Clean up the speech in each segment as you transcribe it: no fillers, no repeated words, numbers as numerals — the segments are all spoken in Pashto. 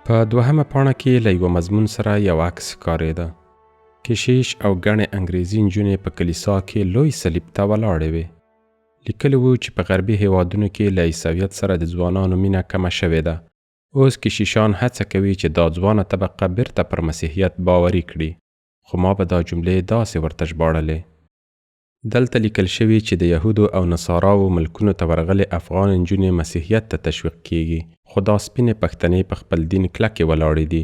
په دوهمه پاڼه کې له یوه مضمون سره یو عکس ښکارېده. کشیش او ګڼې انګریزي نجونې په کلیسا کې لوی صلیب ته ولاړې وې. لیکلي وو چې په غربي هېوادونو کې له عیسویت سره د ځوانانو مینه کمه شوې ده. اوس کشیشان هڅه کوي چې دا ځوانه طبقه بیرته پر مسیحیت باوري کړي. خو ما به دا جملې داسې ورته ژباړلې. دلته لیکل شوي چې د یهودو او نصاراو ملکونو ته ورغلې افغان نجونې مسیحیت ته تشویق کیږي، خو دا سپینې پښتنې په خپل دین کلکې ولاړې دي.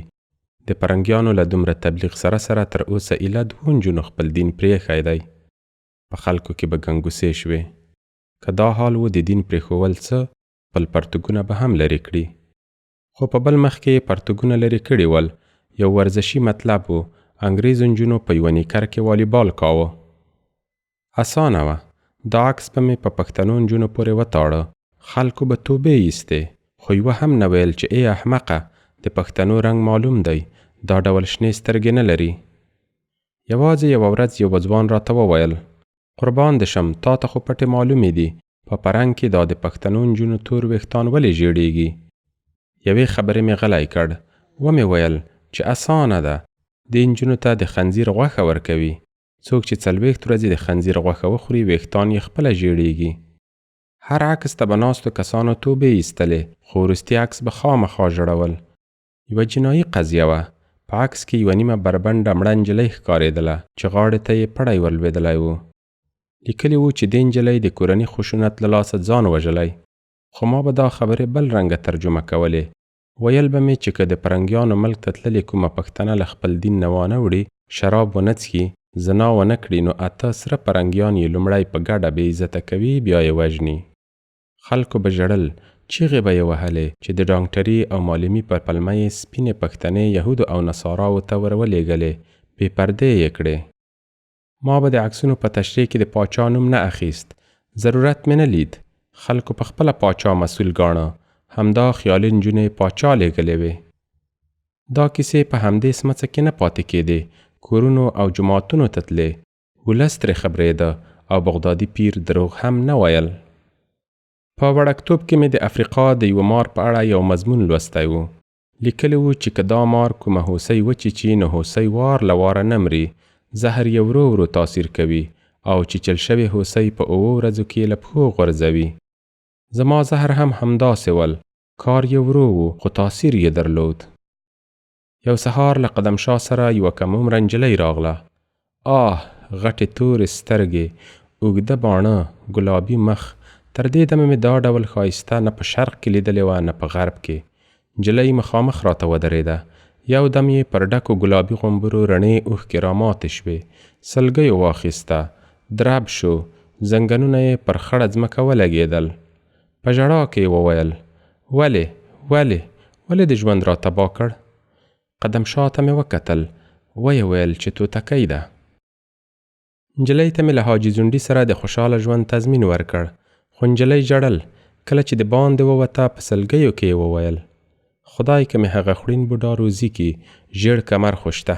د پرنګیانو له دومره تبلیغ سره سره تر اوسه ایله 2 نجونو خپل دین پرېښی دی. په خلکو کې به ګنګوسې شوې. که دا حال و د دین پرېښول څه، خپل پرتګونه به هم لرې کړي. خو په بل مخ کې پرتګونه لرې کړي ول. یو ورزشي مطلب و. انګریزو نجونو په یوه نیکر کې والیبال کاوه. اسانه وه. دا عکس به مې په پښتنو نجونو پورې وتاړه. خلکو به توبې ایستې، خو یوه هم نه ویل چې ای احمقه، د پښتنو رنګ معلوم دی، دا ډول شنې سترګې نه لري. یوازې یوه ورځ یو ځوان راته وویل: قربان دې شم، تا ته خو پټې معلومې دي، په پرنګ کې دا د پښتنو نجونو تور ویښتان ولې ژیړیږي؟ یوې خبرې مې غلی کړ. ومې ویل چې اسانه ده، دې نجونو ته د خنزیر غوښه ورکوي. څوک چې 40 ورځې د خنزیر غوښه وخوري ویښتان یې خپله ژیړیږي. هر عکس ته به ناستو کسانو توبې ایستلې، خو وروستي عکس به خامخا ژړول. یوه جنایي قضیه وه. په عکس کې یوه نیمه بربنډه مړه نجلۍ ښکارېدله چې غاړې ته یې پړی ورلوېدلی و. لیکلي وو چې دې نجلۍ د کورني خشونت له لاسه ځان وژلی. خو ما به دا خبرې بل رنګه ترجمه کولې. ویل به مې چې که د پرنګیانو ملک ته تللې کومه پښتنه له خپل دین نه وانه وړي، شراب ونه څښي، زنا ونه کړي، نو 8 سره پرنګیان یې لومړی په ګډه بې عزته کوي، بیا یې وژني. خلکو به ژړل، چیغې به یې وهلې چې د ډاکټري او معلمي پر پلمه یې سپینې پښتنې یهودو او نصاراو ته ورولېږلې، بې پردې یې کړې. ما به د عکسونو په تشریح کې د پاچا نوم نه اخیست. ضرورت مې نه لید. خلکو په خپله پاچا مسؤل ګاڼه. همدا خیالي نجونې پاچا لېږلې وې. دا کیسې په همدې سمڅه کې نه پاتې کېدې. کورونو او جماعتونو ته تلې. ولس ترې خبرېده او بغدادي پیر دروغ هم نه ویل. په وړکتوب کې مې د افریقا د یو مار په اړه یو مضمون لوستی و. لیکلی و چې که دا مار کومه هوسۍ وچیچي نو هوسۍ وار له واره نه مري. زهر یې ورو ورو تاثیر کوي او چیچل شوې هوسۍ په 7 ورځو کې له پښو غورځوي. زما زهر هم همداسې ول. کار یې ورو و خو تاثیر یې درلود. یو سهار له قدم شاه سره یوه کم عمره نجلۍ راغله. غټې تورې سترګې، اوږده باڼه، ګلابي مخ. تر دې دمه مې دا ډول ښایسته نه په شرق کې لیدلې وه نه په غرب کې. نجلۍ مخامخ راته ودرېده. یو دم یې پر ډکو ګلابي غومبرو رڼې اوښکې راماتې شوې. سلګیو واخیسته. درب شو. زنګنونه یې پر خړه ځمکه ولګېدل. په ژړا کې یې وویل: ولې د ژوند را تباه کړ؟ قدم شاه ته مې وکتل. ویې ویل چې توتکۍ ده. نجلۍ ته مې له حاجي ځونډي سره د خوشحاله ژوند تضمین ورکړ. خو نجلۍ ژړل. کله چې د باندې ووته په سلګیو کې یې وویل: خدای که مې هغه خوړین بوډا روزي کي، ژیړ کمر خو شته.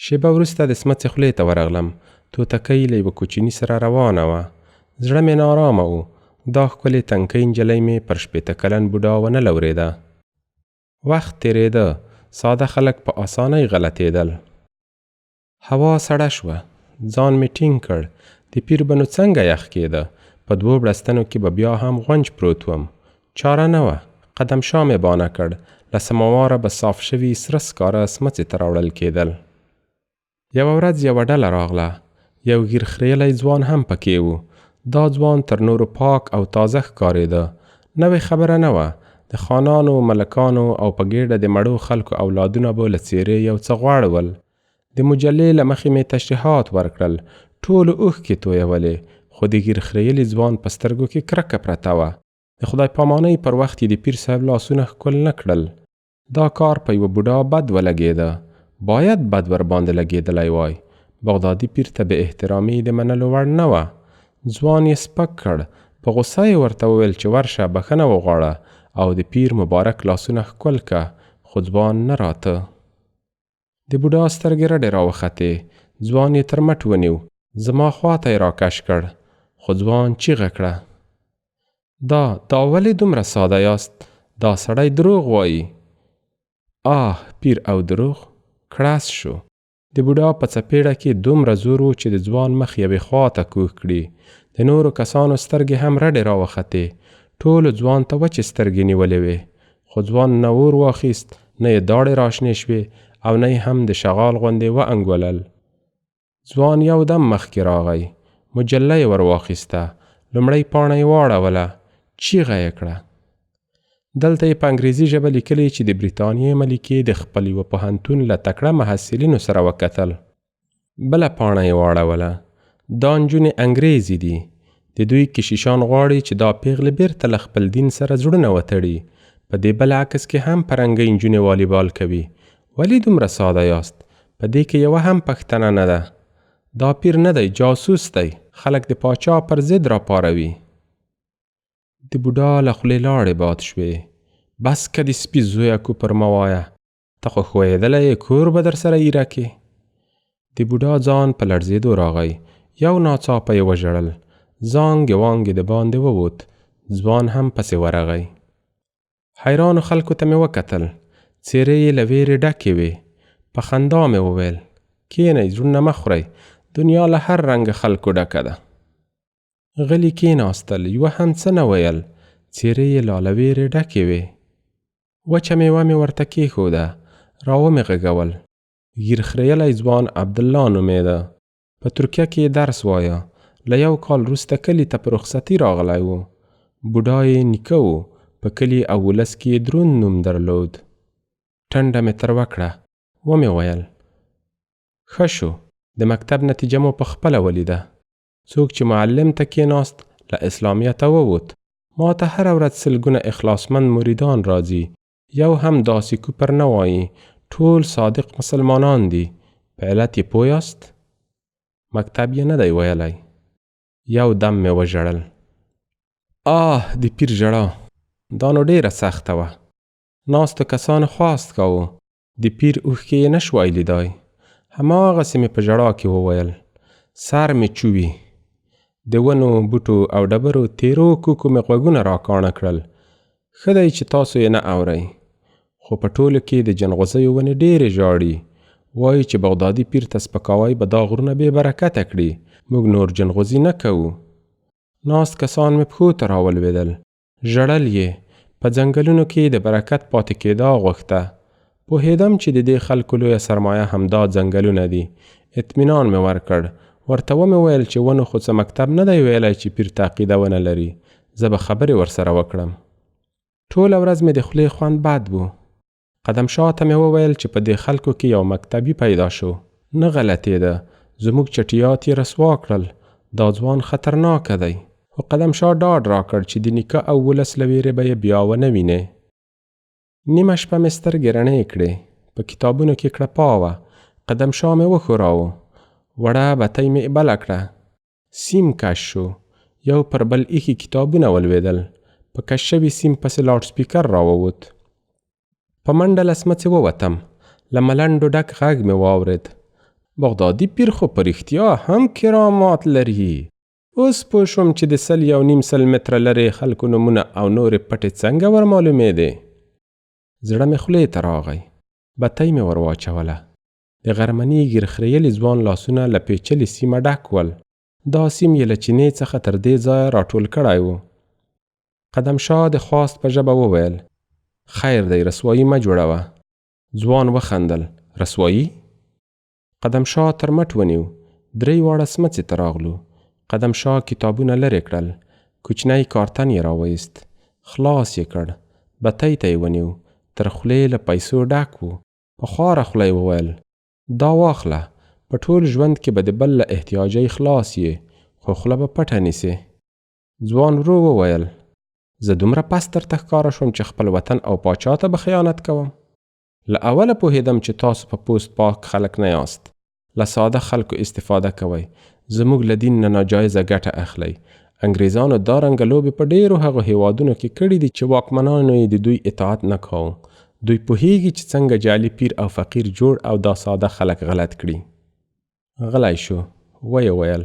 شېبه وروسته د سمڅې خولې ته ورغلم. توتکۍ له یوه کوچني سره روانه وه. زړه مې نارامه و. دا ښکلې تنکۍ نجلۍ مې پر 80 کلن بوډا ونه لورېده. وخت تېرېده. ساده خلک په اسانۍ غلطېدل. هوا سړه شوه. ځان مې ټینګ کړ. د پیر به نو څنګه یخ کېده. په 2 بړستنو کې به بیا هم غونج پروت وم. چاره نه وه. قدم شاه مې بانه کړ. له سماواره به صاف شوي سره سکاره سمڅې ته راوړل کېدل. یوه ورځ یوه ډله راغله. یو ږیر خریلی ځوان هم پکې و. دا ځوان تر نورو پاک او تازه ښکارېده. نوې خبره نه وه. د خانانو، ملکانو او په ګېډه د مړو خلکو اولادونه به له څېرې یو څه غواړول. د مجلې له مخې مې تشریحات ورکړل. ټولو اوښکې تویولې، خو د ږیر خریلي ځوان په سترګو کې کرکه پرته وه. د خدای پامانۍ پر وخت یې د پیر صاحب لاسونه ښکل نه کړل. دا کار په یوه بوډا بد ولګېده. باید بد ور باندې لګېدلی وای. بغدادي پیر ته بې احترامي د منلو وړ نه وه. ځوان یې سپک کړ. په غوسه یې ورته وویل چې ورشه بښنه وغواړه او د پیر مبارک لاسونه ښکل که، خو ځوان نه راته. د بوډا سترګې رډې راوختې. ځوان یې تر مټ ونیو. زما خواته یې راکش کړ. خو ځوان چیغه کړه: دا ولې دومره ساده یاست؟ دا سړی دروغ وایي. پیر او دروغ کړاس شو. د بوډا په څپېړه کې دومره زور و چې د ځوان مخ یوې خوا ته کوږ کړي. د نورو کسانو سترګې هم رډې راوختې. ټولو ځوان ته وچې سترګې نیولې وې. خو ځوان نه اور واخیست، نه یې داړې راشنې شوې او نه یې هم د شغال غوندې وانګولل. ځوان یو دم مخکې راغی. مجله یې ور واخیسته. لومړۍ پاڼه یې واړوله. چیغه یې کړه. دلته یې په انګریزي ژبه لیکلي چې د بریتانیې ملکې د خپل یوه پوهنتون له تکړه محصلینو سره وکتل. بله پاڼه یې واړوله. دا نجونې انګریزي دي. د دوی کشیشان غواړي چې دا پیغلې بیرته له خپل دین سره زړونه وتړي. په دې بل عکس کې هم پرنګۍ نجونې والیبال کوي. ولې دومره ساده یاست؟ په دې کې یوه هم پښتنه نه ده. دا پیر نه دی، جاسوس دی. خلک د پاچا پر ضد راپاروي. د بوډا له خولې لاړې باد شوې. بس که د سپي زویه کوپر مه وایه، ته خو ښویېدلی یې، کور به در سره ایره کې. د بوډا ځان په لړزېدو راغی. یو ناڅاپه یې وژړل. زانګې وانګې د باندې ووت. ځوان هم پسې ورغی. حیرانو خلکو ته مې وکتل. څېرې یې له ویرې ډکې وې. په خندا مې وویل کینئ، زړونه مه خورئ، دنیا له هر رنګه خلکو ډکه ده. غلي کېناستل. یوه هم څه نه ویل. څېرې یې لا له ویرې ډکې وې. وچه میوه مې ورته کېښوده. را ومې غږول. ږیر خریلی ځوان عبدالله نومېده. په ترکیه کې یې درس وایه. له یو کال وروسته کلي ته په رخصتي راغلی و. بوډا یې نیکه و. په کلي او ولس کې یې دروند نوم درلود. ټنډه مې تروه کړه. ومې ویل ښه شو، د مکتب نتیجه مو په خپله ولیده. څوک چې معلم ته کېناست له اسلامیته ووت. ما ته هره ورځ سلګونه اخلاصمند مریدان راځي. یو هم داسې کوپر نه وایي. ټول صادق مسلمانان دي. په علت یې پوه یاست؟ مکتب یې نه دی ویلی. یو دم مې وژړل. د پیر ژړا. دا نو ډېره سخته وه. ناستو کسانو خواست کاوه. د پیر اوښکې یې نه شوای لیدای. هماغسې مې په ژړا کې وویل سر مې چوي. د ونو، بوټو او ډبرو تیرو کوکو مې غوږونه راکاڼه کړل. ښه دی چې تاسو یې نه اورئ. خو په ټولو کې د جنغوزیو ونې ډېرې ژاړي. وایي چې بغدادي پیر ته سپکاوی به دا غرونه بې برکته کړي. موږ نور جنغوزي نه کوو. ناست کسان مې پښو ته راولوېدل. ژړل یې. په ځنګلونو کې د برکت پاتې کېدا غوښته. پوهېدم چې د دې خلکو لویه سرمایه همدا ځنګلونه دي. اطمینان مې ورکړ. ورته ومې ویل چې ونو خو څه مکتب نه دی ویلی چې پیر ته عقیده ونه لري. زه به خبرې ورسره وکړم. ټوله ورځ مې د خولې خوند بد و. قدم شاه ته مې وویل چې په دې خلکو کې یو مکتبي پیدا شو. نه غلطېده. زموږ چټیات یې رسوا کړل. دا ځوان خطرناکه دی. خو قدم شاه ډاډ راکړ چې د نیکه او ولس له ویرې به یې بیا ونه وینې. نیمه شپه مې سترګې رڼې کړې. په کتابونو کې کړپا وه. قدم شاه مې وښوراوه. وړه بتۍ مې بله کړه. سیم کش شو. یو پر بل ایښي کتابونه ولوېدل. په کش شوي سیم پسې لاوډ سپیکر راووت. په منډه له سمڅې ووتم. له ملنډو ډک غږ مې واورېد. بغدادي پیر خو په رښتیا هم کرامات لري. اوس پوه شوم چې د 1.5 متره لرې خلکو نومونه او نورې پټې څنګه ور معلومېدې. زړه مې خولې ته راغی. بتۍ مې ور واچوله. د غرمني ږیر خریلي ځوان لاسونه له پیچلې سیمه ډک ول. دا سیم یې له چینې څخه تر دې ځایه راټول کړی و. قدم شاه د خواست په ژبه وویل خیر دی، رسوایي مه جوړوه. ځوان وخندل. رسوایي؟ قدم شاه تر مټ ونیو. 3 واړه سمڅې ته راغلو. قدم شاه کتابونه لرې کړل. کوچنی کارتن یې راوایست. خلاص یې کړ. بتۍ ته یې ونیو. تر خولې له پیسو ډک و. په خواره خوله یې وویل دا واخله. په ټول ژوند کې به د بل له احتیاجۍ خلاص یې، خو خوله به پټه نیسې. ځوان ورو وویل زه دومره پس درته ښکاره شوم چې خپل وطن او پاچا ته به خیانت کوم؟ له اوله پوهېدم چې تاسو په پوست پاک خلک نه یاست. له ساده خلکو استفاده کوئ. زموږ له دین نه ناجایزه ګټه اخلئ. انګریزانو دا رنګه لوبې په ډېرو هغو هیوادونو کې کړي دي چې واکمنانو یې د دوی اطاعت نه کاوه. دوی پوهیږي چې څنګه جعلي پیر او فقیر جوړ او دا ساده خلک غلط کړي. غلی شو. ویې ویل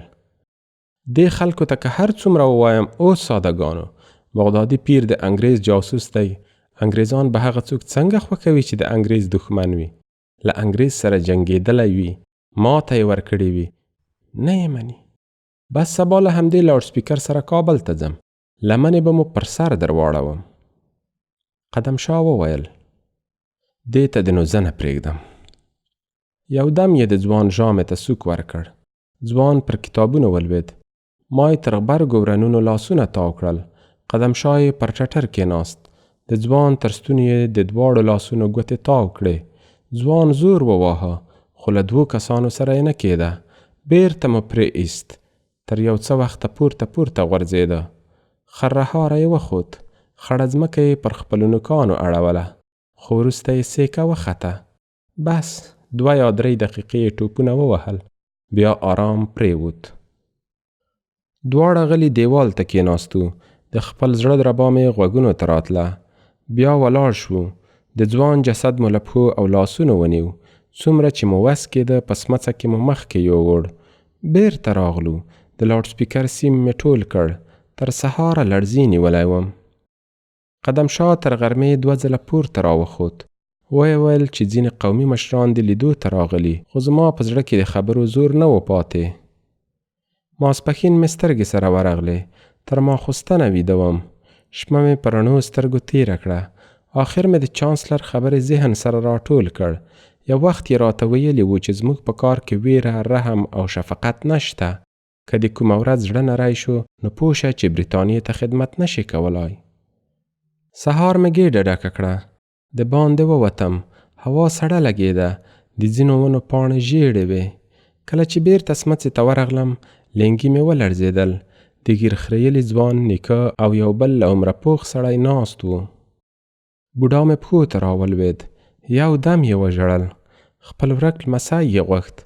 دې خلکو ته که هر څومره ووایم اوس سادهګانو، بغدادي پیر د انګریز جاسوس دی. انګریزان به هغه څوک څنګه خوښوي چې د انګریز دښمن وي، له انګریز سره جنګېدلی وي، ماته یې ورکړې وي، نه یې مني. بس سبا له همدې لاوډ سپیکر سره کابل ته ځم، لمنې به مو پر سر در واړوم. قدم شاه وویل دې ته د نو زه نه پرېږدم. یو دم یې د ځوان ژامې ته سوک ورکړ. ځوان پر کتابونو ولوید. ما یې تر غبرګو ورنونو لاسونه تاو کړل. قدم شاه یې پر ټټر کېناست. د ځوان تر ستوني یې د دواړو لاسونو ګوتې تاو کړې. ځوان زور وواهه، خو له 2 کسانو سره یې نه کېده. بیرته مو پرې ایست. تر یو څه وخته پورته غورځېده. خرهاره یې وخوت. خړه ځمکه یې پر خپلو نوکانو اړوله، خو وروسته یې سیکه وخته. بس 2 یا 3 دقیقې ټوپونه ووهل، بیا آرام پریوت. دواړه غلي دیوال ته کېناستو. د خپل زړه دربا مې غوږونو ته راتله. بیا ولاړ شو. د ځوان جسد مو له پښو او لاسونو ونیو. څومره چې مو وس کېده په سمڅه کې مو مخکې یووړ. بیرته راغلو. د لاوډ سپیکر سیم مې ټول کړ. تر سهاره لړزې نیولی وم. قدم شاه تر غرمې 2 ځله پورته راوخوت. ویې ویل چې ځینې قومي مشران د لیدو ته راغلي، خو زما په زړه کې د خبرو زور نه و پاتې. ماسپښین مې سترګې سره ورغلې. تر ماخوستنه ویده وم. شپه مې په رڼو سترګو تېره کړه. آخر مې د چانسلر خبرې ذهن سره راټول کړ. یو وخت یې راته ویلي و چې زموږ په کار کې ویره، رحم او شفقت نشته. که د کومه ورځ زړه نری شو، نو پوه شه چې بریتانیې ته خدمت نشي کولای. سهار مې ګېډه ډکه کړه. د باندې ووتم. هوا سړه لګېده. د ځینو ونو پاڼې ژېړې وې. کله چې بیرته سمڅې ته ورغلم، لنګي مې ولړزېدل. د ګیر خریلي ځوان نیکه او یو بل له عمره پوخ سړی ناست و. بوډا مې پښو ته راولوید. یو دم یې وژړل. خپل ورک لمسی یې غوښت،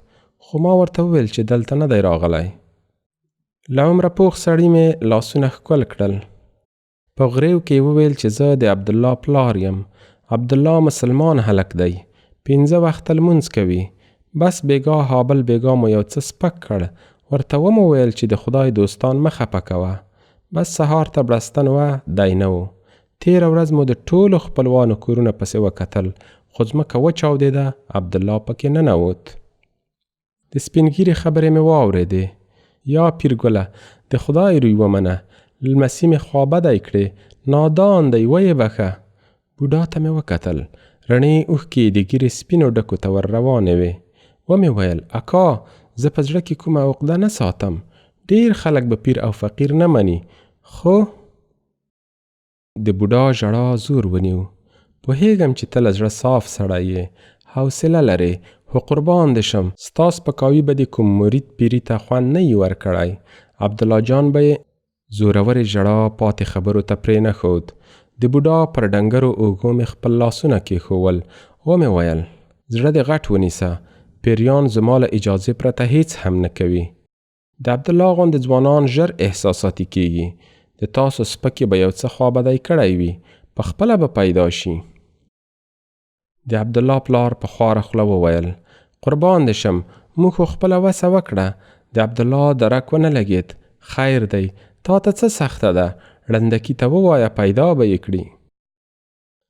خو ما ورته وویل چې دلته نه دی راغلی. له عمره پوخ سړي مې لاسونه ښکل کړل. په غریو کې وویل چې زه د عبدالله پلار یم. عبدالله مسلمان هلک دی. 5 وخته لمونځ کوي. بس بیګا هابل بیګا مو یو څه سپک کړ. ورته ومو ویل چې د خدای دوستان مه خفه کوه. بس سهار ته بړستن وه، دی نه و. تېره ورځ مو د ټولو خپلوانو کورونه پسې وکتل، خو ځمکه وچاودېده، عبدالله پکې ننوت. د سپینږیري خبرې مې واورېدې. یا پیرګله، د خدای روی ومنه، لمسي مې خوابدی کړې، نادان دی، ویې بخښه. بوډا ته مې وکتل. رڼې اوښکې د ګیرې سپینو ډکو ته ور روانې وې. ومې ویل اکا، زه په زړه کې کومه عقده نه ساتم. ډېر خلک به پیر او فقیر نه مني، خو د بوډا ژړا زور ونیو. پوهېږم چې ته له زړه صاف سړی یې، حوصله لرې، خو قربان دې شم، ستا سپکاوي به د کوم مرید پیري ته خوند نه یي ورکړی. عبدالله جان به یې زورورې ژړا پاتې خبرو ته پرې نه ښود. د بوډا پر ډنګرو اوږو مې خپل لاسونه کېښول. ومې ویل زړه دې غټ ونیسه، پیریان زما له اجازې پرته هیڅ هم نه کوي. د عبدالله غوندې ځوانان ژر احساساتي کېږي. د تاسو سپکې به یو څه خوابدی کړی وي، په خپله به پیدا شي. د عبدالله پلار په خواره خوله وویل قربان دې شم، موږ خو خپله وسه وکړه. د عبدالله درک ونه لګېد. خیر دی، تا ته څه سخته ده، ړندکي ته ووایه پیدا به یې کړي.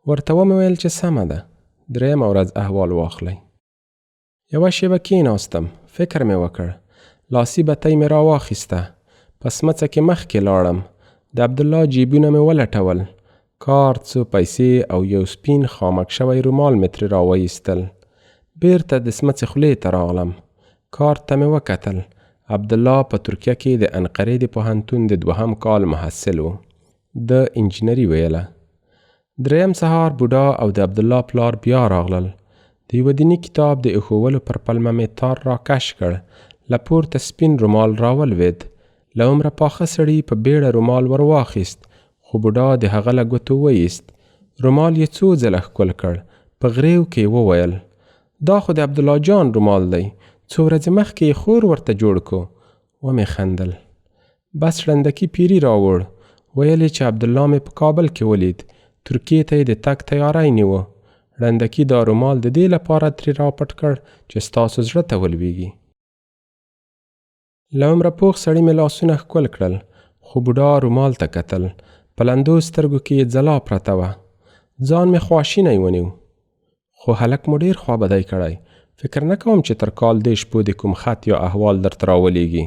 ورته ومې ویل چې سمه ده، 3مه ورځ احوال واخلئ. یوه شېبه کېناستم، فکر مې وکړ. لاسي بتۍ مې راواخیسته. په سمڅه کې مخکې لاړم. د عبدالله جیبونه مې ولټول. کارت، څو پیسې او یو سپین خامک شوی رومال مې ترې راوایستل. بیرته د سمڅې خولې ته راغلم. کارت ته مې وکتل. عبدالله په ترکیه کې د انقرې د پوهنتون د 2م کال محصل و. د انجینري ویله. 3م سهار بوډا او د عبدالله پلار بیا راغلل. د یو دیني کتاب د ایښولو پر پلمه مې تار را کش کړ. له پورته سپین رومال راولوید. له عمره پاخه سړي په بیړه رومال ور واخیست، خو بوډا د هغه له ګوتو وایست. رومال یې څو ځله ښکل کړ. په غریو کې وویل دا خو د عبدالله جان رومال دی، څو ورځې مخکې یې خور ورته جوړ کو. ومې خندل. بس ړندکي پیري راوړ. ویل یې چې عبدالله مې په کابل کې ولید، ترکیې ته یې د تګ تیاری نیوه. ړندکي دا رومال د دې لپاره ترې راپټ کړ چې ستاسو زړه ته ولویږي. له عمره پوخ سړي مې لاسونه ښکل کړل، خو بوډا رومال ته کتل. په لندو سترګو کې یې ځلا پرته وه. ځان مې خواشینی ونیو. خو هلک مو ډېر خوابدی کړی. فکر نه کوم چې تر کال دې شپو د کوم خط یا احوال درته راولېږي.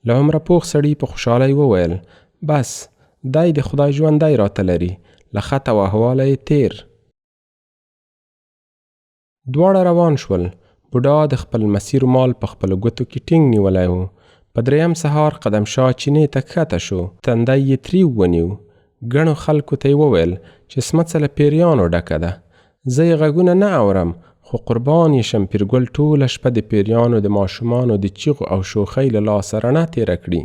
له عمره پوخ سړي په خوشحالۍ وویل بس دی د خدای ژوندی راته لري، له خط او احواله یې تیر. دواړه روان شول. بوډا د خپل مسیر مال په خپلو ګوتو کې ټینګ نیولی و. په دریم سهار قدم شاه چینې ته ښکته شو. تندی یې تریو ونیو. ګڼو خلکو ته یې وویل چې سمڅه له پیریانو ډکه ده. زه یې غږونه نه اورم، خو قربان یې شم پیرګل ټوله شپه د پیریانو د ماشومانو د چیغو او شوخۍ له لاسه رڼه تېره کړي.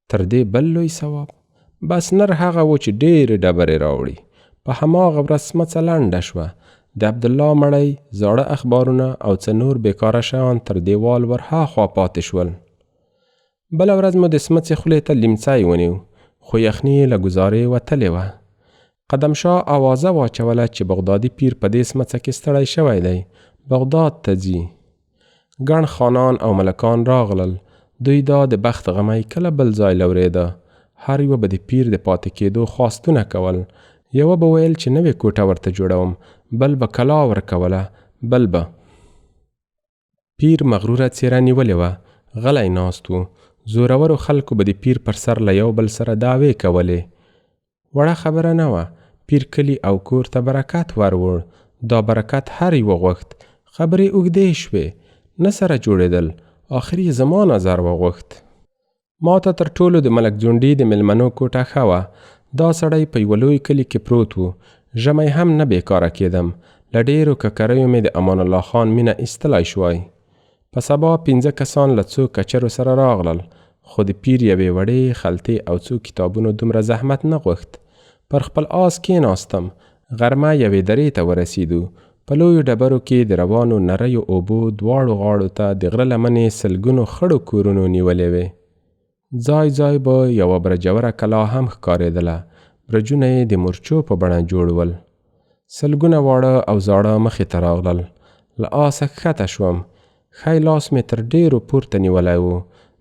تر دې بل لوی ثواب بس نر هغه و چې ډېرې ډبرې راوړي. په هماغه ورځ سمڅه لنډه شوه. د عبدالله مړی، زاړه اخبارونه او څه نور بیکاره شیان تر دیوال ورهاخوا پاتې شول. بله ورځ مو د سمڅې خولې ته لیمڅی ونیو، خو یخني یې له ګزارې وتلې وه. قدم شاه آوازه واچوله چې بغدادي پیر په دې سمڅه کې ستړی شوی دی، بغداد ته ځي. ګڼ خانان او ملکان راغلل. دوی دا د بخت غمی کله بل ځای لورېده. هر یوه به د پیر د پاتې کېدو خواستونه کول. یوه به ویل چې نوې کوټه ورته جوړوم، بل به کلا ورکوله، بل به. پیر مغروره څېره نیولې وه، غلی ناست و. زورورو خلکو به د پیر پر سر له یو بل سره دعوې کولې. وړه خبره نه وه. پیر کلی او کور ته برکت وروړ. دا برکت هر یوه غوښت. خبرې اوږدې شوې، نه سره جوړېدل. آخر یې زما نظر وغوښت. ما ته تر ټولو د ملک ځونډي د مېلمنو کوټه ښه وه. دا سړی په یوه لوی کلي کې پروت و. ژمی هم نه بیکاره کېدم. له ډېرو ککریو مې د امان الله خان مینه ایستلی شوای. په سبا 5 کسان له څو کچرو سره راغلل، خو د پیر یوې وړې خلطې او څو کتابونو دومره زحمت نه غوښت. پر خپل آس کېناستم. غرمه یوې درې ته ورسېدو. په لویو ډبرو کې د روانو نریو اوبو دواړو غاړو ته د غره لمنې سلګونو خړو کورونو نیولې وې. ځای ځای به یوه برجوره کلا هم ښکارېدله. برجونه یې د مورچو په بڼه جوړ ول. سلګونه واړه او زاړه مخې ته راغلل. له آسه ښکته شوم. ښی لاس مې تر ډېرو پورته نیولی و.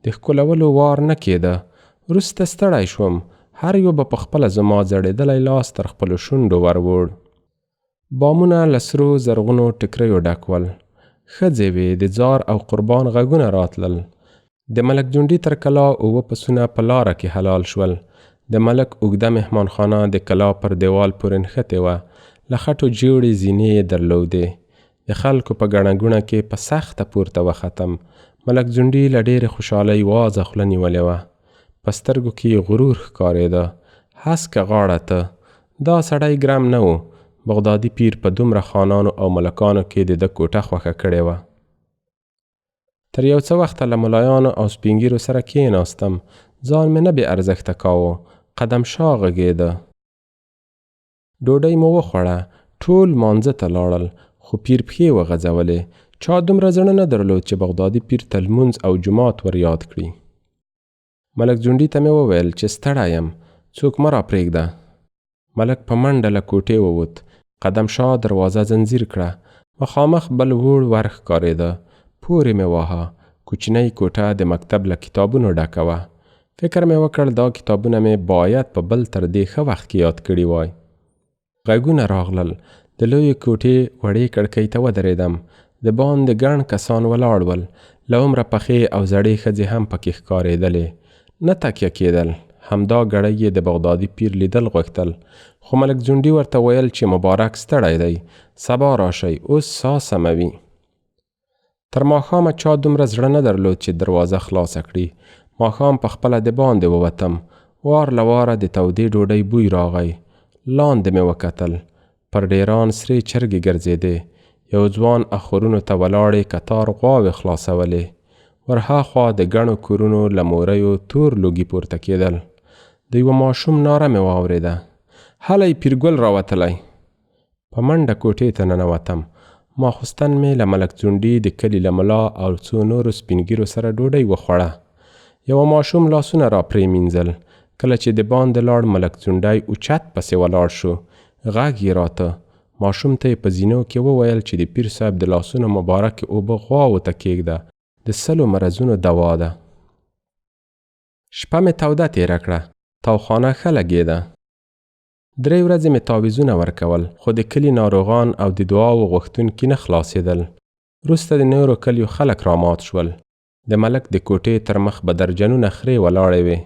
د ښکلولو وار نه کېده. وروسته ستړی شوم. هر یو به په خپله زما ځړېدلی لاس تر خپلو شونډو وروړ. بامونه له سرو زرغونو ټکریو ډک ول. ښځې وې، د زار او قربان غږونه راتلل. د ملک ځونډي تر کلا 7 پسونه په لاره کې حلال شول. د ملک اوږده مهمانخانه د کلا پر دیوال پورې نښتې وه. له خټو جوړې زینې یې درلودې. د خلکو په ګڼه ګوڼه کې په سخته پورته وختم. ملک ځونډي له ډېرې خوشحالۍ وازه خوله نیولې وه. په سترګو کې یې غرور ښکارېده. هسکه غاړه ته. دا سړی ګرم نه و. بغدادي پیر په دومره خانانو او ملکانو کې د ده کوټه خوښه کړې وه. تر یو څه وخته له ملایانو او سپین سره کېناستم. ځان مې نه بې ارزښته کاوه. قدم شاه غږېده. ډوډۍ مو وخوړه. ټول مانځه ته لاړل، خو پیر پښې وغځولې. چا دومره زړه نه درلود چې بغدادي پیر ته لمونځ او جومات ور یاد کړي. ملک ځونډي ته مې وویل چې ستړی یم، څوک مه راپرېږده. ملک په منډه له کوټې ووت. قدم شاه دروازه زنځیر کړه. مخامخ بل وړ ور ښکارېده. پورې مې واهه. کوچنۍ کوټه د مکتب له کتابونو ډکه وه. فکر مې وکړ دا کتابونه مې باید په بل تر دې ښه وخت کې یاد کړي وای. غږونه راغلل. د لویې کوټې وړې کړکۍ ته ودرېدم. د باندې ګڼ کسان ولاړ ول. له عمره پخې او زړې ښځې هم پکې ښکارېدلې. نه تکیه کېدل. همدا ګړی یې د بغدادي پیر لیدل غوښتل، خو ملک ځونډي ورته ویل چې مبارک ستړی دی، سبا راشئ، اوس ساه سموي. تر ماښامه چا دومره زړه نه درلود چې دروازه خلاصه کړي. ماښام په خپله د باندې ووتم. وار له واره د تودې ډوډۍ بوی راغی. لاندې مې وکتل. پر ډیران سرې چرګې ګرځېدې. یو ځوان اخورونو ته ولاړې کتار غواوې خلاصولې. ورهاخوا د ګڼو کورونو له موریو تور لوګي پورته کېدل. د یوه ماشوم ناره مې واورېده. هلی پیرګل راوتلی. په منډه کوټې ته ننوتم. ماخوستن مې له ملک ځونډي د کلي له ملا او څو نورو سپینګیرو سره ډوډۍ وخوړه. یوه ماشوم لاسونه را پرې مینځل. کله چې د باندې لاړ ملک ځونډی اوچت پسې ولاړ شو. غږ یې راته. ماشوم ته یې په زینو کې وویل چې د پیر صاحب د لاسونو مبارکې اوبه غواوو ته کېږده. د 100 مرضونو دوا ده. شپه مې توده تېره کړه. تاوخانه ښه لګېده. 3 ورځې مې تعویضونه ورکول، خو د کلي ناروغان او د دعاو غوښتونکي نه خلاصېدل. وروسته د نورو کلیو خلک رامات شول. د ملک د کوټې تر مخ به درجنونه خرې ولاړې وې.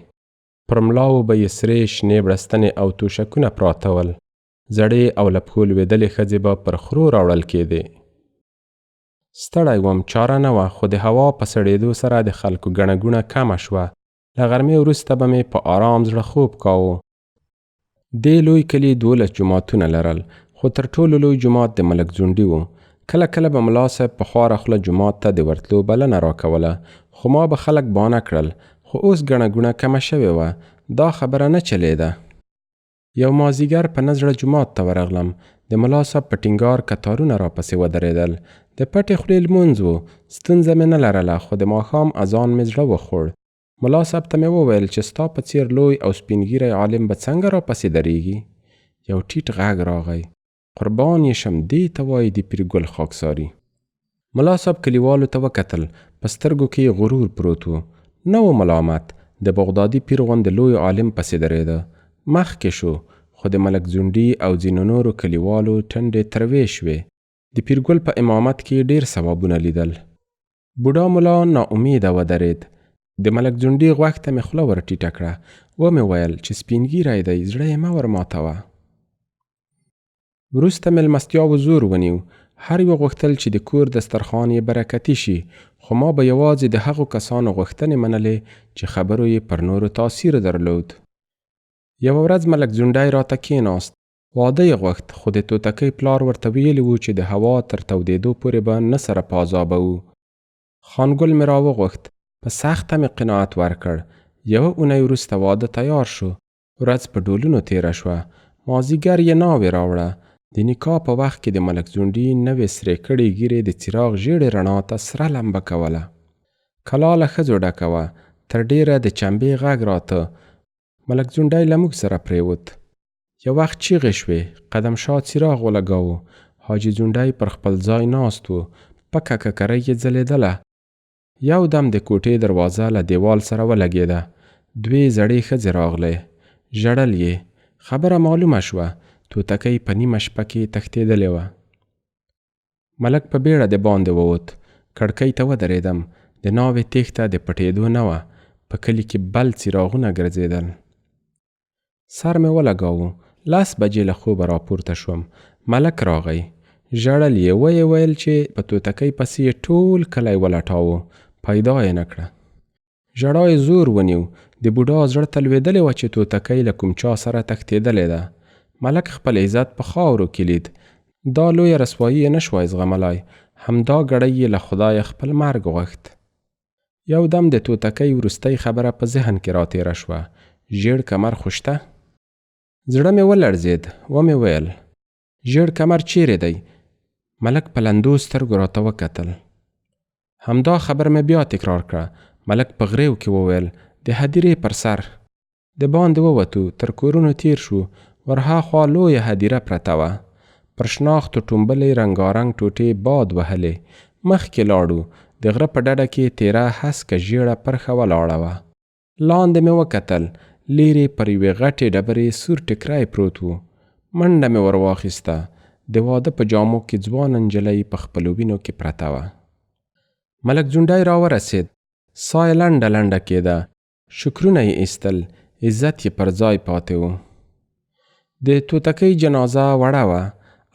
پر ملاو به یې سرې شنې بړستنې او توشکونه پراته ول. زړې او له پښو لوېدلې ښځې به پر خرو راوړل کېدې. ستړی وم، چاره نه وه، خو د هوا په سړېدو سره د خلکو ګڼه ګوڼه کمه شوه. له غرمې وروسته به مې په آرام زړه خوب کاوه. دې لوی کلي 12 جوماتونه لرل، خو تر ټولو لوی جومات د ملک ځونډي و. کله کله به ملا صاحب په خواره خوله جومات ته د ورتلو بلنه راکوله، خو ما به خلک بانه کړل. خو اوس ګڼه ګوڼه کمه شوې وه، دا خبره نه چلېده. یو مازیګر په نزړه جومات ته ورغلم. د ملا صاحب په ټینګار کتارونه راپسې ودرېدل. د پټې خولې لمونځ و، ستونزه مې نه لرله، خو د ماښام اذان مې زړه وخوړ. ملا صاحب ته مې وویل چې ستا په څېر لوی او سپینګیری عالم به څنګه راپسې درېږي؟ یو ټیټ غږ راغی. قربان یې شم، دې ته وایي د پیرګل خاکساري. ملا صاحب کلیوالو ته وکتل. په سترګو کې یې غرور پروت و. نه و ملامت، د بغدادي پیر غوندې لوی عالم پسې درېده. مخکې شو، خو د ملک ځونډي او ځینو نورو کلیوالو ټنډې تروې شوې. د پیرګل په امامت کې ډېر ثوابونه لیدل. بوډا ملا ناامیده ودرېد. د ملک ځونډي غوږ ته مې خوله ور ټیټه کړه. ومې ویل چې سپینګیری دی، زړه یې مه ور ماتوه. وروسته مېلمستیاوو زور ونیو. هر یو غوښتل چې د کور دسترخوان یې برکتي شي، خو ما به یوازې د هغو کسانو غوښتنې منلې چې خبرو یې پر نورو تاثیر درلود. یوه ورځ ملک ځونډی راته کېناست. واده یې غوښت، خو د توتکۍ پلار ورته ویلي وو چې د هوا تر تودېدو پورې به نه سره په عذابوو. خانګل مې راوغوښت. په سخته مې قناعت ورکړ. یوه اونۍ وروسته واده تیار شو. ورځ په ډولونو تېره شوه. مازدیګر یې ناوې راوړه. د نکاح په وخت کې د ملک ځونډي نوې سرې کړې ږیرې د څراغ ژېړې رڼا ته سره لمبه کوله. کلا له ښځو ډکه وه. تر ډېره د چمبې غږ راته. ملک ځونډی له موږ سره پرېوت. یو وخت چیغې شوې. قدم شاه څراغ ولګاوه. حاجي ځونډی پر خپل ځای ناست و. پکه ککرۍ یې ځلېدله. یو دم د کوټې دروازه له دیوال سره ولګېده. 2 زړې ښځې راغلې. ژړل یې. خبره معلومه شوه. توتکۍ په نیمه شپه کې تښتېدلې وه. ملک په بیړه د باندې ووت. کړکۍ ته ودرېدم. د ناوې تېښته د پټېدو نه وه. په کلي کې بل څراغونه ګرځېدل. سر مې ولګاوه. 10 بجې له خوبه راپورته شوم. ملک راغی. ژړل یې. ویې ویل چې په توتکۍ پسې یې ټول کلی ولټاوه، پیدا یې نه کړه. ژړا یې زور ونیو. د بوډا زړه ته لوېدلې وه چې توتکۍ له کوم چا سره تښتېدلې ده. ملک خپل عزت په خاورو کې لید. دا لویه رسوایي یې نه شوای زغملی. همدا ګړی یې له خدایه خپل مرګ غوښت. یو دم د توتکۍ وروستۍ خبره په ذهن کې راتېره شوه. ژیړ کمر خو شته؟ زړه مې ولړزېد. ومې ویل ژیړ کمر چیرې دی؟ ملک په لندو سترګو راته وکتل. همدا خبر مې بیا تکرار کړه. ملک په غریو کې وویل د هدیرې پر سر. د باندې ووتو. تر کورونو تیر شو. ورهاخوا لویه هدیره پرته وه. پر شناختو ټومبلې رنګارنګ ټوټې باد وهلې. مخکې لاړو. د غره په ډډه کې تیره هسکه ژیړه پرخه ولاړه وه. لاندې مې وکتل. لیرې پر یوې غټې ډبرې سور ټکری پروت و. منډه مې ور واخیسته. د واده په جامو کې ځوان نجلۍ په خپلو وینو کې پرته وه. ملک ځونډی راورسېد. ساه یې لنډه لنډه کېده. شکرونه یې ایستل. عزت یې پر ځای پاتې و. د توتکۍ جنازه وړه وه.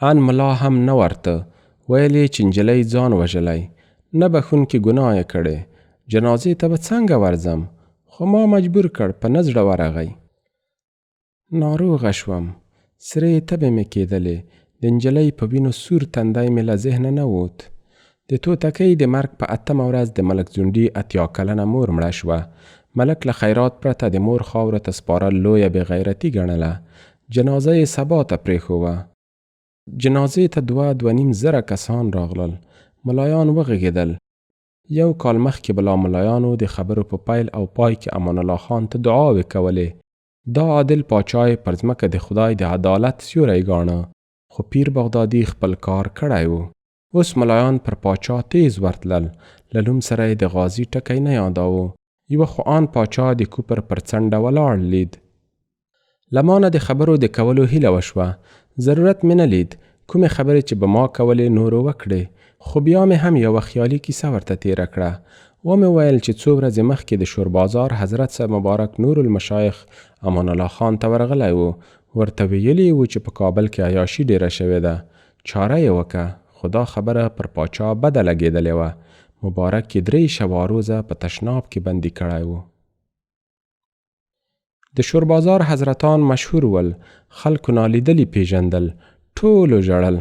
ان ملا هم نه ورته. ویل یې چې نجلۍ ځان وژلی، نه بخښونکي ګناه یې کړې. جنازې ته به څنګه ورځم؟ خو ما مجبور کړ، په نه زړه ورغی. ناروغه شوم. سرې تبې مې کېدلې. د نجلۍ په وینو سور تندی مې له ذهنه نه ووت. د توتکۍ د مرګ په 8مه ورځ د ملک ځونډي 80 کلنه مور مړه شوه. ملک له خیرات پرته د مور خاورو ته سپارل لویه بې غیرتي ګڼله. جنازه یې سبا ته پرېښوه. جنازې ته 2.5 زره کسان راغلل. ملایان وغږېدل. 1 کال مخکې بلا ملایانو د خبرو په پیل او پای کې امان الله خان ته دعاوې کولې. دا عادل پاچا یې پر ځمکه د خدای د عدالت سیوری ګاڼه. خو پیر بغدادي خپل کار کړی و. اوس ملایان پر پاچا تیز ورتلل. له لوم سره یې د غازي ټکی نه یاداوه. یوه خو آن پاچا د کوپر پر څنډه ولاړ لید. له ما نه د خبرو د کولو هیله وشوه. ضرورت مې نه لید کومې خبرې چې به ما کولې نورو وکړې، خو بیا مې هم یوه خیالي کیسه ورته تیره کړه. ومې ویل چې څو ورځې مخکې د شوربازار حضرت صاحب مبارک نور المشایخ امان الله خان ته ورغلی و. ورته ویلي و چې په کابل کې عیاشي ډیره شوې ده، چاره یې وکړه. خو دا خبره پر پاچا بده لګېدلې وه. مبارک یې 3 شبه روزه په تشناب کې بندي کړی و. د شوربازار حضرتان مشهور ول، خلکو نالیدلي پیژندل، ټولو ژړل.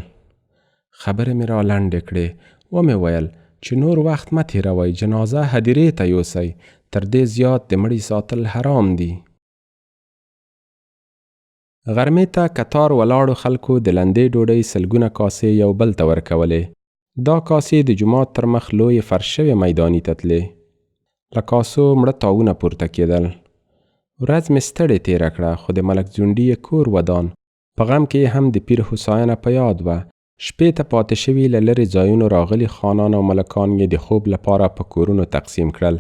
خبرې مې را لنډې کړې. ومې ویل چې نور وخت مه تېروئ، جنازه هدیرې ته یوسئ، تر دې زیات د مړي ساتل حرام دي. غرمې ته کتار ولاړو خلکو د لندې ډوډۍ سلګونه کاسې یو بل ته ورکولې. دا کاسې د جومات تر مخ لوی فرش شوې میداني ته تلې. له کاسو مړه تاوونه پورته کېدل. ورځ مې ستړې تېره کړه، خو د ملک ځونډي کور ودان. په غم کې هم د پیر حسینه په یاد وه. شپې ته پاتې شوي له لرې ځایونو راغلي خانان او ملکان یې د خوب لپاره په کورونو تقسیم کړل.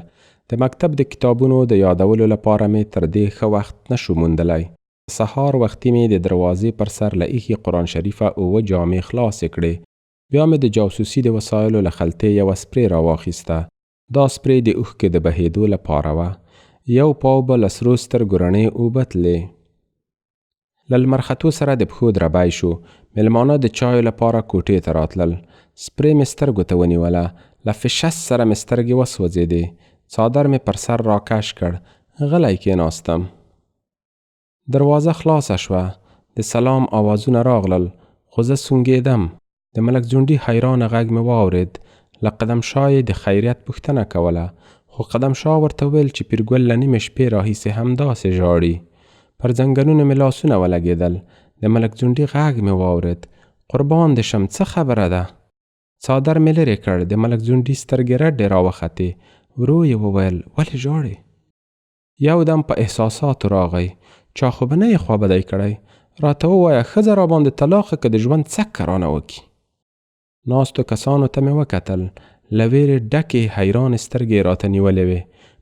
د مکتب د کتابونو د یادولو لپاره مې تر دې ښه وخت نشو موندلی. سهار وختي مې د دروازې پر سر له ایښي قرآن شریفه 9 جامې خلاصې کړې. بیا مې د جاسوسي د وسایلو له خلطې یوه سپرې راواخیسته. دا سپرې د اوښکې د بهېدو لپاره وه. یو پاو به له سرو سترګو رڼې اوبه تلې. له لمر ختو سره د پښو دربی شو. مېلمانه د چایو لپاره کوټې ته راتلل. سپرې مې سترګو ته ونیوله. له فشس سره مې سترګې وسوځېدې. څادر مې پر سر راکش کړ. غلی کېناستم. دروازه خلاصه شوه. د سلام آوازونه راغلل، خو زه سونګېدم. د ملک ځونډي حیرانه غږ مې واورېد. له قدم شاه یې د خیریت پوښتنه کوله، خو قدم شاه ورته ویل چې پیرګل له نیمې شپې راهیسې همداسې ژاړي. پر زنګنونو مې لاسونه ولګېدل. د ملک ځونډي غږ مې واورېد. قربان دې شم، څه خبره ده؟ څادر مې لرې کړ. د ملک ځونډي سترګې رډې راوختې. ورو یې وویل ولې ژاړې؟ یو دم په احساساتو راغی. چا خو به نه یې خوابدی کړی؟ راته ووایه ښځه را باندې طلاقه که د ژوند څکه رانه وکړي. ناستو کسانو ته مې وکتل. له ویرې ډکې حیرانې سترګې راته نیولې وې.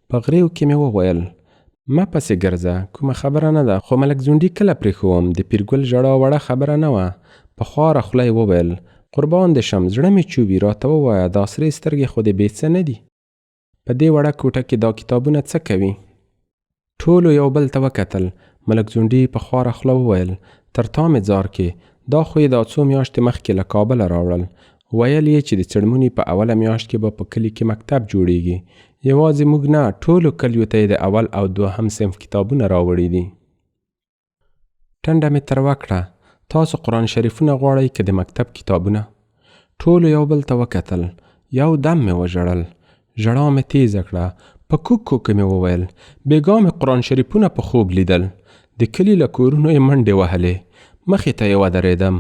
په غریو کې مې وویل مه پسې ګرځه، کومه خبره نه ده. خو ملک ځونډي کله پرېښوم؟ د پیرګل ژړا وړه خبره نه وه. په خواره خوله یې وویل قربان دې شم، زړه مې چوبي. راته ووایه دا سرې سترګې خو دې بې څه نه دي؟ په دې وړه کوټه کې دا کتابونه څه کوي؟ ټولو یو بل ته وکتل. ملک ځونډي په خواره خوله وویل تر تا مې ځار کې، دا خو یې دا څو میاشتې مخکې له کابله راوړل. ویل یې چې د څړموني په اوله میاشت کې به په کلي کې مکتب جوړیږي. یوازې موږ نه، ټولو کلیو ته یې د اول او دوهم صنف کتابونه راوړي دي. ټنډه مې تروه کړه. تاسو قرآن شریفونه غواړئ که د مکتب کتابونه؟ ټولو یو بل ته وکتل. یو دم مې وژړل. ژړا مې تیزه کړه. په کوکو کې مې وویل بېګا مې قرآن شریفونه په خوب لیدل. د کلي له کورونو یې منډې وهلې. مخې ته یې ودرېدم.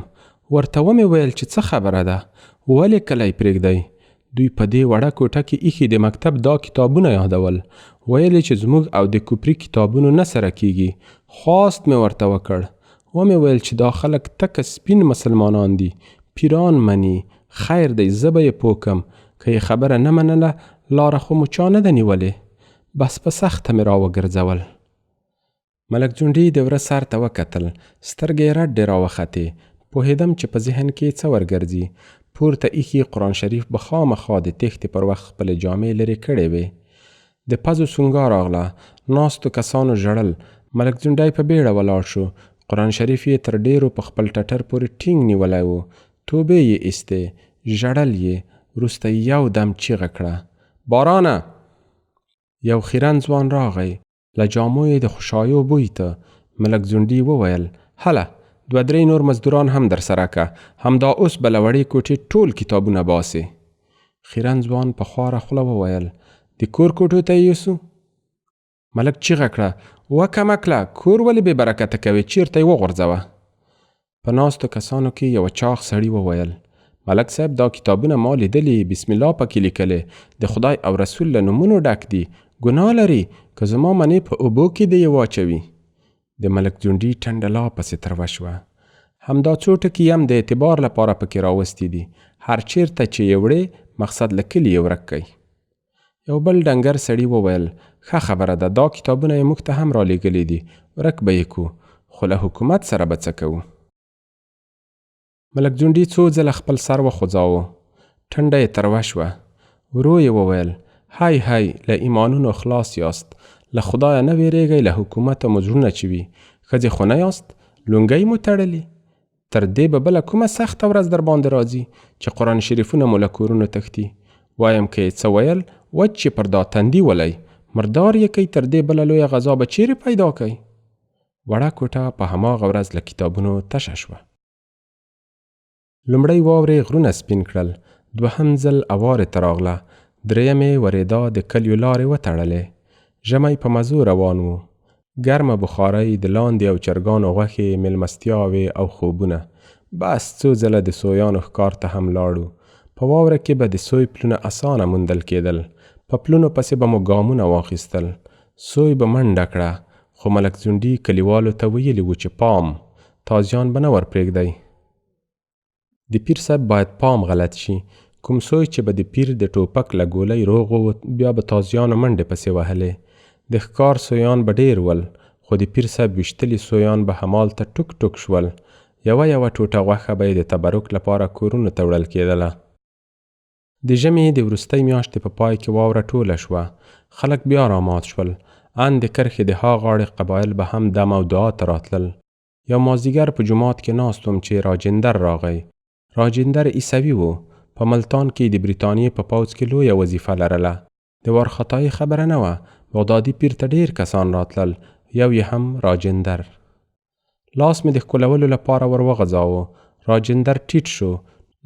ورته ومې ویل چې څه خبره ده؟ ولې کلی پرېږدئ؟ دوی په دې وړه کوټه کې ایښي د مکتب دا کتابونه یادول. ویل چې زموږ او د کوپري کتابونو نه سره کېږي. خواست مې ورته وکړ. ومې ویل چې دا خلک تکه سپین مسلمانان دي، پیران مني. خیر دی، زه به یې پوه کړم. که یې خبره نه منله، لاره خو مو چا نه ده نیولې. بس په سخته مې را وګرځول. ملک ځونډي د وره سر ته وکتل. سترګې یې رډې راوختې. پوهېدم چې په ذهن کې څه ورګرځي. پورته ایښي قرآن شریف به خامخا د تېښتې پر وخت خپلې جامې لرې کړې وې. د پزو سونګا راغله. ناستو کسانو ژړل. ملک ځونډی په بیړه ولاړ شو. قرآن شریف یې تر ډېرو په خپل ټټر پورې ټینګ نیولی و. توبې یې ایستې. ژړل یې. وروسته یو دم چیغه کړه بارانه! یو خیرن ځوان راغی. له جامو یې د خوشایو بوی ته. ملک ځونډي وویل هله 2-3 نور مزدوران هم در سره که، همدا اوس به له وړې کوټې ټول کتابونه باسي. خیرن ځوان په خواره خوله وویل د کور کوټو ته یې یوسو؟ ملک چیغه کړه وکمکله، کور ولې بې برکته کوې؟ چیرته یې وغورځوه. په ناستو کسانو کې یو چاغ سړي وویل ملک صاحب دا کتابونه ما لیدلي، بسم الله پکې لیکلې، د خدای او رسول له نومونو ډک دي. ګناه لري که زما منې په اوبو کې دې یې واچوي. د ملک ځونډي ټنډه لا پسې تروه شوه. همدا څو ټکي هم د اعتبار لپاره پکې راوستي دي. هر چیرته چې یې وړې مقصد له کلي یې ورک کوي. یو بل ډنګر سړي وویل ښه خبره ده، دا کتابونه یې موږ ته هم را لېږلي دي، ورک به یې کو. خو له حکومت سره به څه کوو؟ ملک جونډي څو ځله خپل سر وخوځاوه. ټنډه یې تروه شوه. ورو یې وویل: های های، له ایمانونو خلاص یاست. له خدایه نه ویریږئ، له حکومته مو زړونه چوي. ښځې خو نه یاست؟ لونګۍ مو تړلي؟ تر دې به بله کومه سخته ورځ در باندې راځي چې قرآن شریفونه مو له کورونو تښتي. وایم که یې څه ویل، وچ چې پر دا تندي ولی، مردار یې کوي. تر دې بله لویه غذا به چیرې پیدا کوي؟ وړه کوټه په هماغه ورځ له کتابونو تشه شوه. لومړی واورې غرونه سپین کړل، دوهم ځل اوارې ته راغله، درېیمې ورېدا د کلیو لارې وتړلې. ژمی په مزو روان و. ګرمه بخارۍ، د لاندې او چرګانو غوښې، میلمستیاوې او خوبونه. بس څو ځله د سویانو ښکار ته هم لاړو. په واوره کې به د سوی پلونه اسانه موندل کېدل. په پلونو پسې به مو ګامونه واخیستل. سوی به منډه کړه، خو ملک ځونډي کلیوالو ته ویلي و چې پام، تازیان به نه ور پرېږدئ. د پیر صاحب باید پام غلط شي. کوم سوی چې به د پیر د ټوپک له ګولۍ روغ و، بیا به تازیانو منډې پسې وهلې. د ښکار سویان به ډېر ول، خو د پیر صاحب ویشتلي سویان به همالته ټوک ټوک شول. یوه ټوټه غوښه به یې د تبرک لپاره کورونو ته وړل کېدله. د ژمي د وروستۍ میاشتې په پای کې واوره ټوله شوه. خلک بیا رامات شول. ان د کرښې د ها غاړې قبایل به هم دم او دعا ته راتلل. یو مازدیګر په جومات کې ناست وم چې راجندر راغی. راجندر عیسوي و. په ملتان کې د بریتانیې په پوځ کې لویه وظیفه لرله. د وارخطایي خبره نه وه. بغدادي پیر ته ډېر کسان راتلل، یو یې هم راجندر. لاس مې د ښکلولو لپاره ور وغځاوه. راجندر ټیټ شو.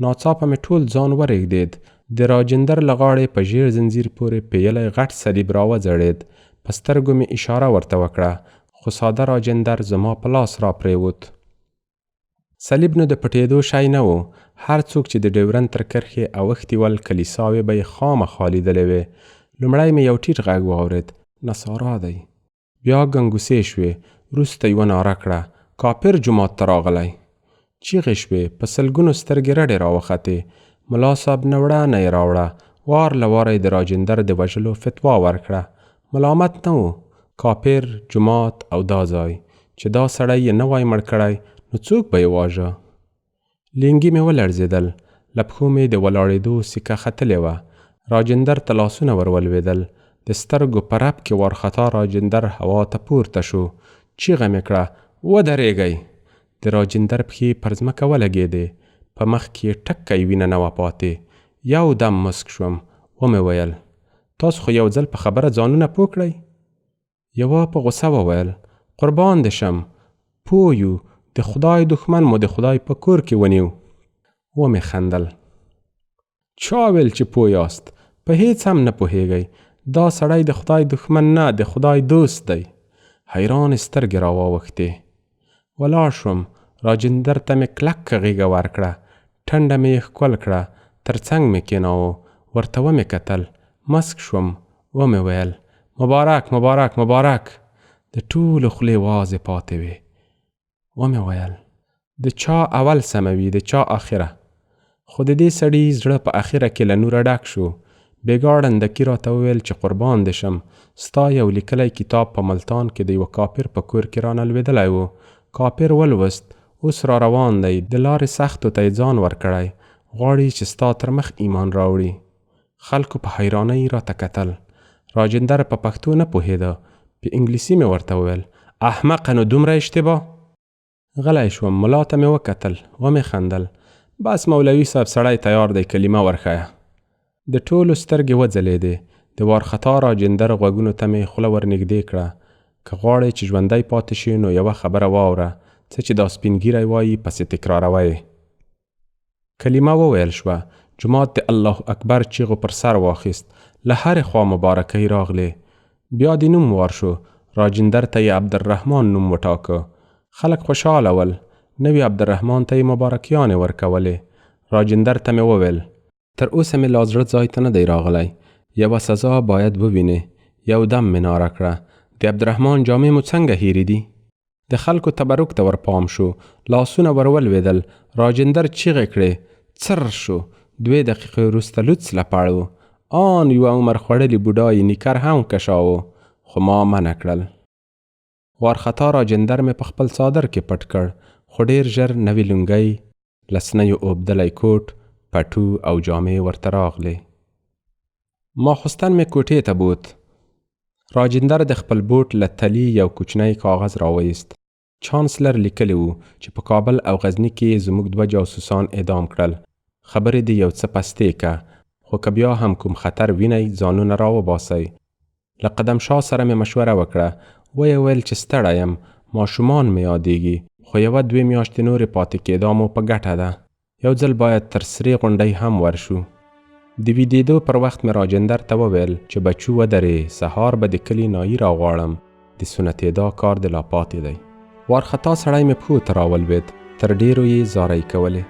ناڅاپه مې ټول ځان ورېږدېد. د راجندر له غاړې په ژیړ زنځیر پورې پیلی غټ صلیب راوځړېد. په سترګو مې اشاره ورته وکړه، خو ساده راجندر زما په لاس را پرېوت. صلیب نو د پټېدو شی نه و. هر څوک چې د ډیورند تر کرښې اوښتي ول، کلیساوې به یې خامخا لیدلې وې. لومړی مې یو ټیټ غږ واورېد: نصارا دی. بیا ګنګوسې شوې. وروسته یوه ناره کړه: کافر جومات ته راغلی. چیغې شوې. په سلګونو سترګې رډې راوختې. ملا صاحب نه وړه نه یې راوړه. وار له واره د راجندر د وژلو فتوا ورکړه. ملامت نه و. کافر، جومات او دا ځای. چې دا سړی یې نه وای مړ کړی، نو څوک به یې واژه؟ لینګي مې ولړزېدل. له پښو مې د ولاړېدو سکه ختلې وه. راجندر ته لاسونه ور ولوېدل. د سترګو په رپ کې وارخطا راجندر هوا ته پورته شو. چیغه مې کړه: ودرېږئ. د راجندر پښې پر ځمکه ولګېدې. په مخ کې ټکی وینه نه وه پاتې. یو دم مسک شوم. ومې ویل: تاسو خو یو ځل په خبره ځانونه پوه کړئ. یوه په غوسه وویل: قربان دې شم، پوه یو، د خدای دښمن مو د خدای په کور کې ونیو. ومې خندل. چا ویل چې پوه یاست؟ په هیڅ هم نه پوهیږئ. دا سړی د خدای دښمن نه، د خدای دوست دی. حیران سترګې را واوښتې. ولاړ شوم. راجندر ته مې کلکه غېږه ورکړه. ټنډه مې یې ښکل کړه. تر څنګ مې کېناوه. ورته ومې کتل. مسک شوم. ومې ویل: مبارک مبارک مبارک. د ټولو خولې وازې پاتې وې. ومې ویل: د چا اول سموي، د چا آخره. خو د دې سړي زړه په آخره کې له نوره ډک شو. بېګا ډنډکي راته وویل چې قربان دې شم، ستا یو لیکلی کتاب په ملتان کې د یوه کافر په کور کې رانه لوېدلی و. کافر ولوست. اوس را روان دی. د لارې سختو ته یې ځان ورکړی. غواړي چې ستا تر مخ ایمان راوړي. خلکو په حیرانۍ راته کتل. راجندر په پښتو نه پوهېده. په انګلیسي مې ورته وویل: احمقه، نو دومره اشتباه؟ غلی شوم. ملا ته مې وکتل. ومې خندل. بس مولوي صاحب سړی تیار دی، کلمه ورښیه. د ټولو سترګې وځلېدې. د وارخطا راجندر غوږونو ته مې خوله ورنږدې کړه. که غواړې چې ژوندی پاتې شي، نو یوه خبره واوره. څه چې دا سپین ږیری وایي پسې تکراروئ. کلمه وویل شوه. جومات د الله اکبر چیغو پر سر واخیست. له هرې خوا مبارکۍ راغلې. بیا د نوم وار شو. راجندر ته یې عبدالرحمن نوم وټاکه. خلک خوشحاله ول. نوي عبدالرحمن ته یې مبارکیانې ورکولې. راجندر ته مې وویل: تر اوسه مې لا زړه ځای ته نه دی راغلی. یوه سزا باید ووینې. یو دم مې ناره کړه: د عبدالرحمن جامې مو څنګه هیرې دي؟ د خلکو تبرک ته ورپام شو. لاسونه ور ولوېدل. راجندر چیغې کړې. څر شو. 2 دقیقې وروسته لوڅ لپړ و. آن یوه عمر خوړلي بوډا یې نیکر هم کشاوه، خو ما منع کړل. وارخطا راجندر مې په خپل څادر کې پټ کړ، خو ډیر ژر نوی لونګۍ، لسنیو اوبدلی کوټ، پټو او جامې ورته راغلې. ماخوستن مې کوټې ته بوت. راجندر د خپل بوټ له تلي یو کوچنی کاغذ راویست. چانسلر لیکلی و چې په کابل او غزني کې زموږ 2 جاسوسان اعدام کړل. خبرې دې یو څه پستې که، خو که بیا هم کوم خطر وینئ ځانونه راوباسئ. له قدم شاه سره مې مشوره وکړه. ویې ویل چې ستړی یم، ماشومان مې یادېږي، خو 1-2 میاشتې نورې پاتې کېدا مو په ګټه ده. یو ځل باید تر سرې غونډۍ هم ورشو. د ویدېدو پر وخت مې راجندر ته وویل چې بچو ودرې، سهار به د کلي نایي راغواړم، د سنتېدا کار د لا پاتې دی. وارخطا سړی مې پښو ته راولوېد، تر ډېرو یې زارۍ کولې.